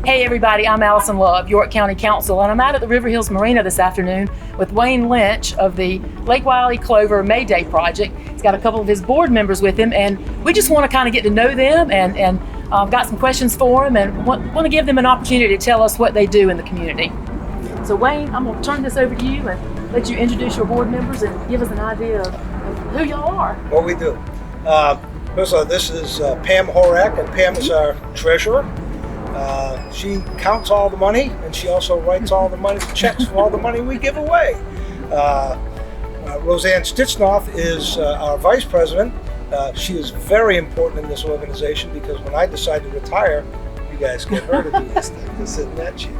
Hey everybody, I'm Allison Love, York County Council, and I'm out at the River Hills Marina this afternoon with Wayne Lynch of the Lake Wylie Clover Mayday Project. He's got a couple of his board members with him, and we just want to kind of get to know them and got some questions for them and want to give them an opportunity to tell us what they do in the community. So Wayne, I'm going to turn this over to you and let you introduce your board members and give us an idea of who y'all are. What we do. First of all, this is Pam Horak, and Pam is our treasurer. She counts all the money, and she also writes all the money, checks for all the money we give away. Roseanne Stitchnoth is our vice president. She is very important in this organization because when I decide to retire, you guys get her to do this thing, to sit in that chair.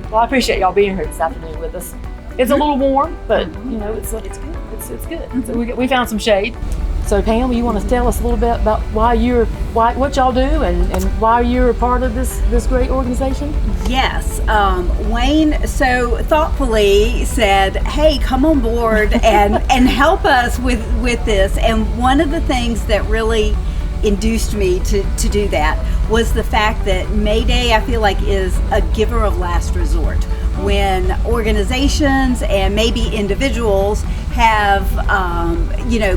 Well, I appreciate y'all being here this afternoon with us. It's a little warm, but you know it's good. It's good. So we found some shade. So Pam, you want to tell us a little bit about what y'all do and why you're a part of this great organization? Yes, Wayne so thoughtfully said, "Hey, come on board and help us with this." And one of the things that really induced me to do that was the fact that Mayday, I feel like, is a giver of last resort. When organizations and maybe individuals have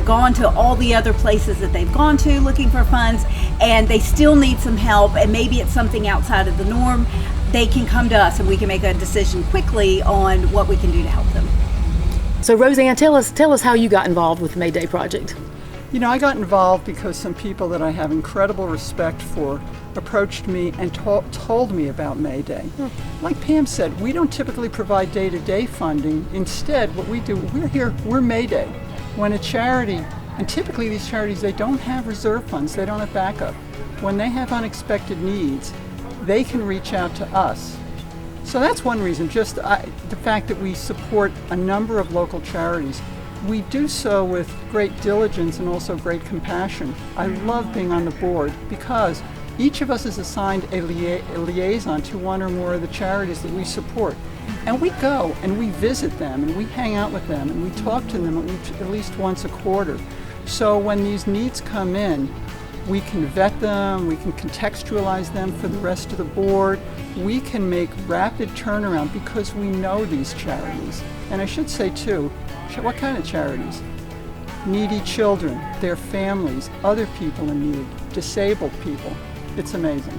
gone to all the other places that they've gone to looking for funds, and they still need some help, and maybe it's something outside of the norm, they can come to us and we can make a decision quickly on what we can do to help them. So Roseanne, tell us how you got involved with the Mayday Project. You know, I got involved because some people that I have incredible respect for approached me and told me about Mayday. Like Pam said, we don't typically provide day-to-day funding. Instead, what we do, we're Mayday. When a charity, and typically these charities, they don't have reserve funds, they don't have backup. When they have unexpected needs, they can reach out to us. So that's one reason, just the fact that we support a number of local charities. We do so with great diligence and also great compassion. I love being on the board because each of us is assigned a liaison to one or more of the charities that we support. And we go and we visit them and we hang out with them and we talk to them at least once a quarter. So when these needs come in, we can vet them, we can contextualize them for the rest of the board. We can make rapid turnaround because we know these charities. And I should say too, what kind of charities? Needy children, their families, other people in need, disabled people. It's amazing.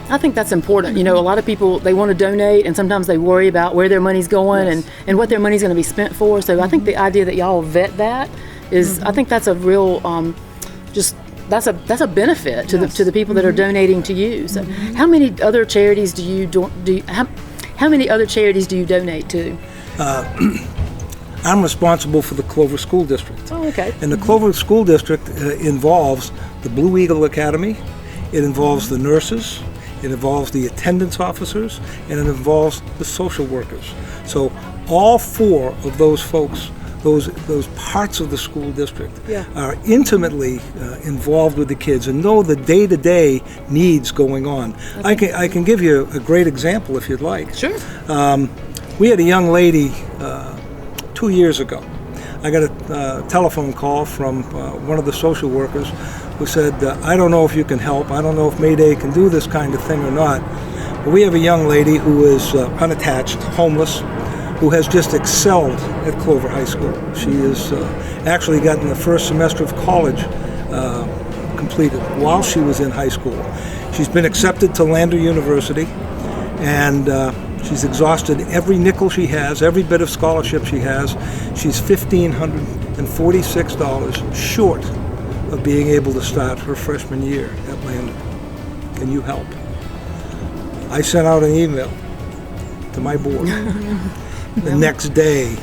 I think that's important. You know, a lot of people, they want to donate and sometimes they worry about where their money's going and what their money's going to be spent for. So I think the idea that y'all vet that is, I think that's a real, that's a benefit to the people that are donating to you. So how many other charities do you how many other charities do you donate to? I'm responsible for the Clover School District. Oh, okay. And the Clover School District involves the Blue Eagle Academy, it involves the nurses, it involves the attendance officers, and it involves the social workers. So all four of those folks, those parts of the school district are intimately involved with the kids and know the day-to-day needs going on. Okay. I can give you a great example if you'd like. Sure. We had a young lady 2 years ago. I got a telephone call from one of the social workers who said, I don't know if you can help. I don't know if Mayday can do this kind of thing or not. But we have a young lady who is unattached, homeless, who has just excelled at Clover High School. She has actually gotten the first semester of college completed while she was in high school. She's been accepted to Lander University, and she's exhausted every nickel she has, every bit of scholarship she has. She's $1,546 short of being able to start her freshman year at Lander. Can you help? I sent out an email to my board. The next day,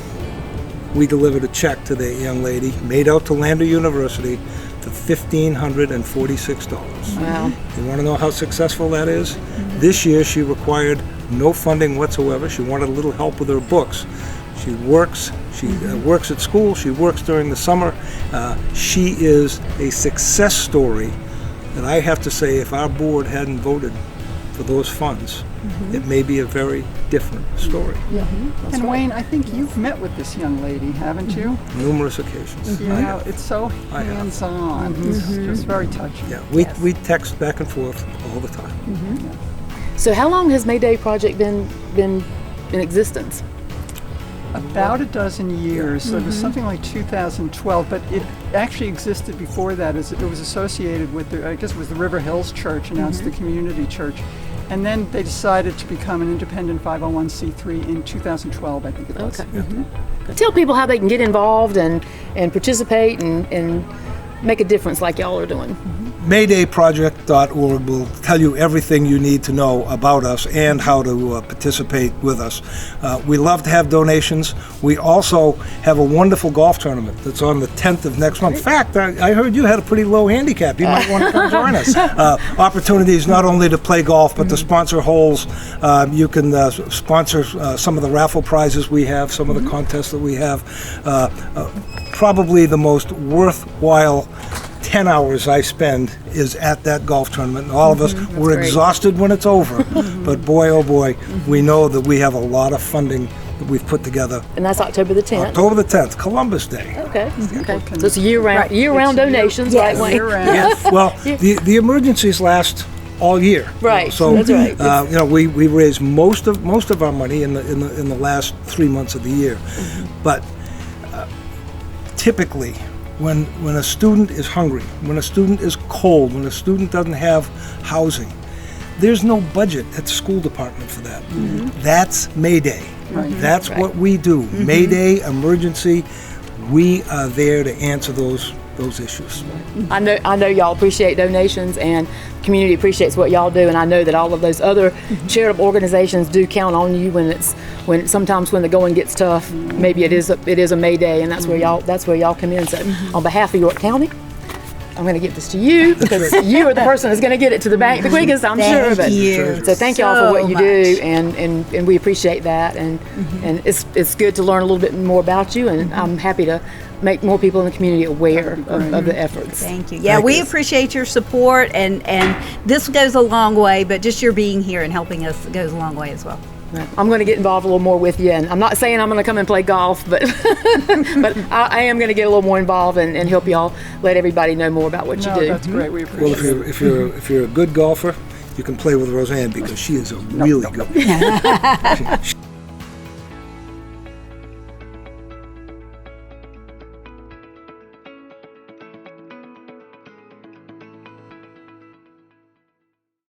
we delivered a check to the young lady, made out to Lander University, for $1,546. Wow. You want to know how successful that is? This year, she required no funding whatsoever. She wanted a little help with her books. She works at school, she works during the summer. She is a success story that I have to say, if our board hadn't voted for those funds, it may be a very different story. And Wayne, I think you've met with this young lady, haven't you? Numerous occasions. You know, it's so hands-on. It's just very touching. Yeah, we text back and forth all the time. So how long has Mayday Project been in existence? About a dozen years. So it was something like 2012, but it actually existed before that. As it was associated with I guess it was the River Hills Church, and now it's the community church. And then they decided to become an independent 501c3 in 2012, I think it was. Okay. Tell people how they can get involved and participate and make a difference like y'all are doing. MaydayProject.org will tell you everything you need to know about us and how to participate with us. We love to have donations. We also have a wonderful golf tournament that's on the 10th of next month. In fact, I heard you had a pretty low handicap. You might want to come join us. Opportunities not only to play golf, but to sponsor holes. You can sponsor some of the raffle prizes we have, some of the contests that we have. Probably the most worthwhile 10 hours I spend is at that golf tournament. And all of us, we're great. exhausted when it's over, but boy, oh boy, we know that we have a lot of funding that we've put together. And that's October the 10th. October the 10th, Columbus Day. Okay. So it's year-round donations, right, Wayne? Year-round. Well, the emergencies last all year. Right. So That's right. we raised most of our money in the last 3 months of the year, but typically, when a student is hungry, when a student is cold, when a student doesn't have housing, there's no budget at the school department for that. That's Mayday. That's what we do. Mayday, emergency, we are there to answer those issues. I know y'all appreciate donations, and the community appreciates what y'all do, and I know that all of those other charitable organizations do count on you when sometimes when the going gets tough. Maybe it is a Mayday, and that's where y'all come in. So on behalf of York County, I'm going to give this to you because you are the person that's going to get it to the bank the quickest, I'm sure. But so thank y'all for what you do, and we appreciate that, and it's good to learn a little bit more about you, and I'm happy to make more people in the community aware of the efforts. Thank you. Yeah, we appreciate your support, and this goes a long way, but just your being here and helping us goes a long way as well. I'm going to get involved a little more with you, and I'm not saying I'm going to come and play golf, but but I am going to get a little more involved and help y'all let everybody know more about what you do. That's great. We appreciate Well, if you're a good golfer, you can play with Roseanne because she is a really good.